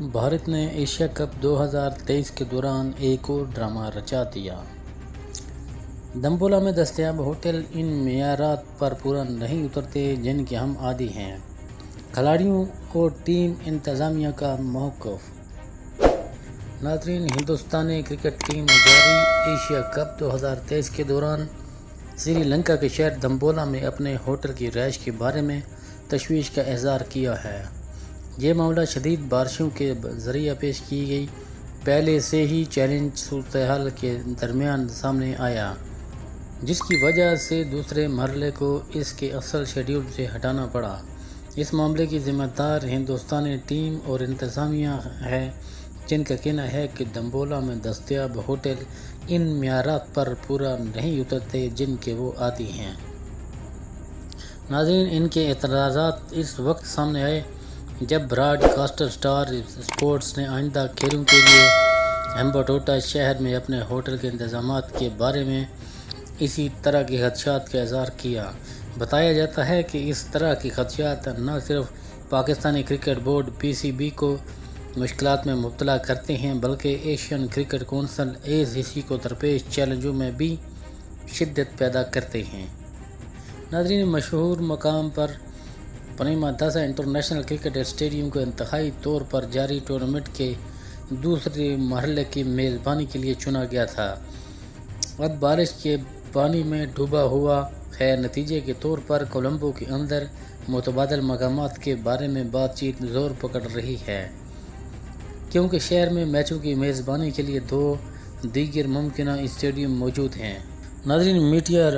بھارت نے Asia cup 2023 کے دوران ایک اور ڈرامہ رچا دیا۔ دمبولا میں دستیاب ہوٹل ان معیارات پر پورا نہیں اترتے جن کے ہم عادی ہیں، کھلاڑیوں اور ٹیم انتظامیہ کا موقف۔ ناظرین، ہندوستانی کرکٹ ٹیم نے جاری ایشیا کپ 2023 کے دوران سری لنکا کے شہر دمبولا میں اپنے ہوٹل کی رہائش کے بارے میں تشویش کا اظہار کیا ہے۔ یہ معاملہ شدید بارشوں کے ذریعہ پیش کی گئی پہلے سے ہی چیلنج صورتحال کے درمیان سامنے آیا، جس کی وجہ سے دوسرے مرحلے کو اس کے اصل شیڈول سے ہٹانا پڑا۔ اس معاملے کی ذمہ دار ہندوستانی ٹیم اور انتظامیہ ہے، جن کا کہنا ہے کہ دمبولا میں دستیاب ہوٹل ان معیارات پر پورا نہیں اترتے جن کے وہ عادی ہیں۔ ناظرین، ان کے اعتراضات اس وقت سامنے آئے جب براڈ کاسٹر اسٹار اسپورٹس نے آئندہ کھیلوں کے لیے ہمبنٹوٹا شہر میں اپنے ہوٹل کے انتظامات کے بارے میں اسی طرح کے خدشات کا اظہار کیا۔ بتایا جاتا ہے کہ اس طرح کے خدشات نہ صرف پاکستانی کرکٹ بورڈ (PCB) کو مشکلات میں مبتلا کرتے ہیں بلکہ ایشین کرکٹ کونسل (ACC) کو درپیش چیلنجوں میں بھی شدت پیدا کرتے ہیں۔ ناظرین، مشہور مقام پر پریماداسا انٹرنیشنل کرکٹ اسٹیڈیم کو انتہائی طور پر جاری ٹورنامنٹ کے دوسرے مرحلے کی میزبانی کے لیے چنا گیا تھا۔ اب بارش کے پانی میں ڈوبا ہوا ہے۔ نتیجے کے طور پر کولمبو کے اندر متبادل مقامات کے بارے میں بات چیت زور پکڑ رہی ہے، کیونکہ شہر میں میچوں کی میزبانی کے لیے دو دیگر ممکنہ اسٹیڈیم موجود ہیں۔ ناظرین،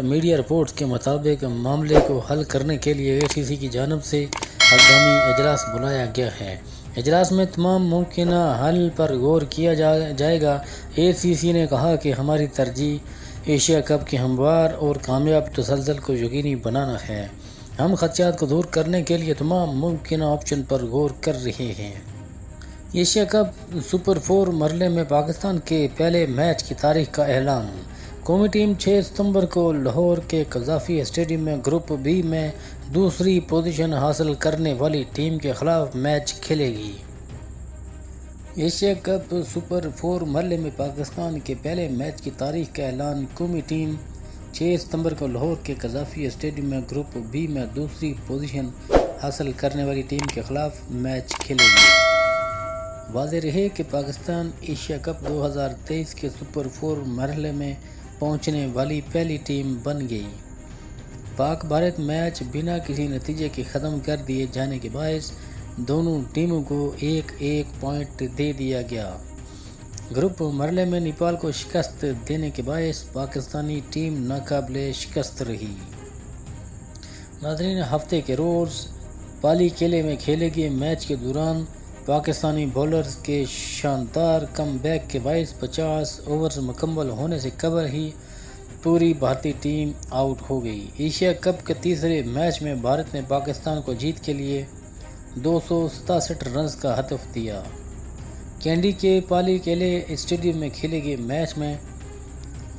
میڈیا رپورٹس کے مطابق معاملے کو حل کرنے کے لیے ACC کی جانب سے آگامی اجلاس بلایا گیا ہے۔ اجلاس میں تمام ممکنہ حل پر غور کیا جائے گا۔ ACC نے کہا کہ ہماری ترجیح ایشیا کپ کے ہموار اور کامیاب تسلسل کو یقینی بنانا ہے۔ ہم خدشات کو دور کرنے کے لیے تمام ممکنہ آپشن پر غور کر رہے ہیں۔ ایشیا کپ سپر 4 مرحلے میں پاکستان کے پہلے میچ کی تاریخ کا اعلان۔ قومی ٹیم 6 ستمبر کو لاہور کے قذافی اسٹیڈیم میں گروپ B میں دوسری پوزیشن حاصل کرنے والی ٹیم کے خلاف میچ کھیلے گی۔ ایشیا کپ سپر 4 مرحلے میں پاکستان کے پہلے میچ کی تاریخ کا اعلان۔ قومی ٹیم 6 ستمبر کو لاہور کے قذافی اسٹیڈیم میں گروپ B میں دوسری پوزیشن حاصل کرنے والی ٹیم کے خلاف میچ کھیلے گی۔ واضح رہے کہ پاکستان ایشیا کپ 2023 کے سپر 4 مرحلے میں پہنچنے والی پہلی ٹیم بن گئی۔ پاک بھارت میچ بنا کسی نتیجے کے ختم کر دیے جانے کے باعث دونوں ٹیموں کو ایک پوائنٹ دے دیا گیا۔ گروپ مرحلے میں نیپال کو شکست دینے کے باعث پاکستانی ٹیم ناقابل شکست رہی۔ ناظرین، ہفتے کے روز پالی کیلے میں کھیلے گئے میچ کے دوران پاکستانی بولرز کے شاندار کم بیک کے باعث 50 اوورز مکمل ہونے سے قبل ہی پوری بھارتی ٹیم آؤٹ ہو گئی۔ ایشیا کپ کے تیسرے میچ میں بھارت نے پاکستان کو جیت کے لیے 267 رنز کا ہدف دیا۔ کینڈی کے پالی کیلے اسٹیڈیم میں کھیلے گئے میچ میں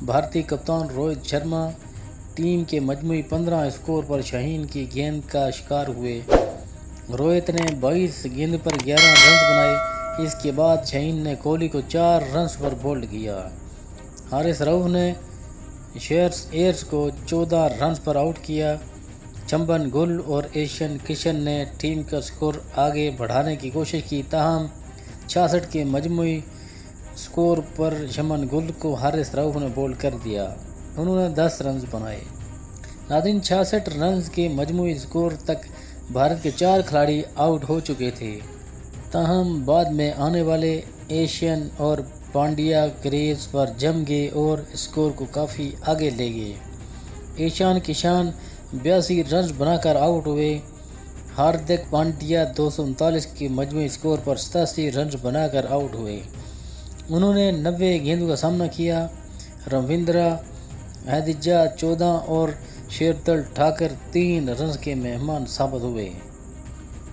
بھارتی کپتان روہت شرما ٹیم کے مجموعی 15 اسکور پر شاہین کی گیند کا شکار ہوئے۔ روہت نے 22 گیند پر 11 رنز بنائے۔ اس کے بعد شاہین نے کوہلی کو 4 رنز پر بولڈ کیا۔ حارث رؤف نے ایئرز کو 14 رنز پر آؤٹ کیا۔ چمبن گل اور ایشن کشن نے ٹیم کا سکور آگے بڑھانے کی کوشش کی، تاہم 66 کے مجموعی سکور پر چمبن گل کو حارث رؤف نے بولڈ کر دیا۔ انہوں نے 10 رنز بنائے۔ ناظرین، 66 رنز کے مجموعی سکور تک بھارت کے 4 کھلاڑی آؤٹ ہو چکے تھے، تاہم بعد میں آنے والے ایشین اور پانڈیا کریز پر جم گئے اور اسکور کو کافی آگے لے گئے۔ ایشان کشان 82 رنز بنا کر آؤٹ ہوئے۔ ہاردک پانڈیا 239 کے مجموعی اسکور پر 87 رنز بنا کر آؤٹ ہوئے۔ انہوں نے 90 گیندوں کا سامنا کیا۔ رویندرا جڈیجا 14 اور شیردل ٹھاکر 3 رنز کے مہمان ثابت ہوئے۔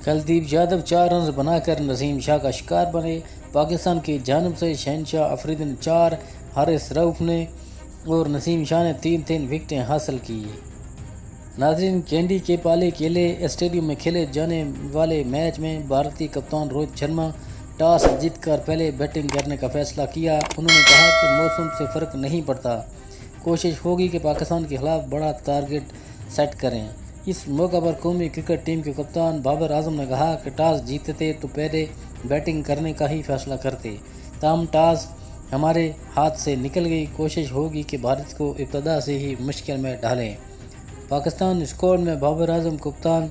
کلدیپ یادو 4 رنز بنا کر نسیم شاہ کا شکار بنے۔ پاکستان کی جانب سے شہنشاہ افریدی نے 4، حارث رؤف نے اور نسیم شاہ نے 3 وکٹیں حاصل کی۔ ناظرین، کینڈی کے پالی کیلے اسٹیڈیم میں کھیلے جانے والے میچ میں بھارتی کپتان روہت شرما ٹاس جیت کر پہلے بیٹنگ کرنے کا فیصلہ کیا۔ انہوں نے کہا کہ موسم سے فرق نہیں پڑتا، کوشش ہوگی کہ پاکستان کے خلاف بڑا ٹارگٹ سیٹ کریں۔ اس موقع پر قومی کرکٹ ٹیم کے کپتان بابر اعظم نے کہا کہ ٹاس جیتتے تو پہلے بیٹنگ کرنے کا ہی فیصلہ کرتے، تاہم ٹاس ہمارے ہاتھ سے نکل گئی۔ کوشش ہوگی کہ بھارت کو ابتدا سے ہی مشکل میں ڈالیں۔ پاکستان اسکواڈ میں بابر اعظم کپتان،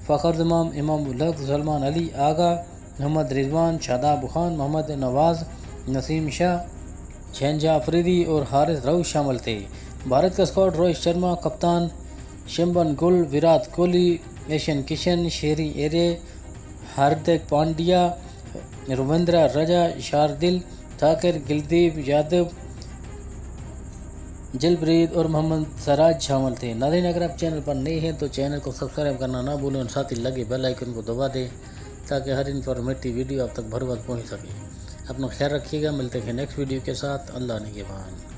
فخر زمان، امام الحق، سلمان علی، آغا، محمد رضوان، شاداب خان، محمد نواز، نسیم شاہ، شہنشاہ افریدی اور حارث رؤف شامل تھے۔ بھارت کا اسکواڈ روہت شرما کپتان، شمبھن گل، وراٹ کوہلی، ایشن کشن، شیری ایرے، ہاردک پانڈیا، رویندرا رجا، شاردل ٹھاکر، کلدیپ یادو، دلپریت اور محمد سراج شامل تھے۔ ناظرین، اگر آپ چینل پر نئے ہیں تو چینل کو سبسکرائب کرنا نہ بھولیں اور ساتھ ہی لگے بیل آئیکن کو دبا دیں تاکہ ہر انفارمیٹیو ویڈیو آپ تک بھر وقت پہنچ سکے۔ اپنا خیال رکھیے گا، ملتے ہیں نیکسٹ ویڈیو کے ساتھ۔ اللہ نگہبان۔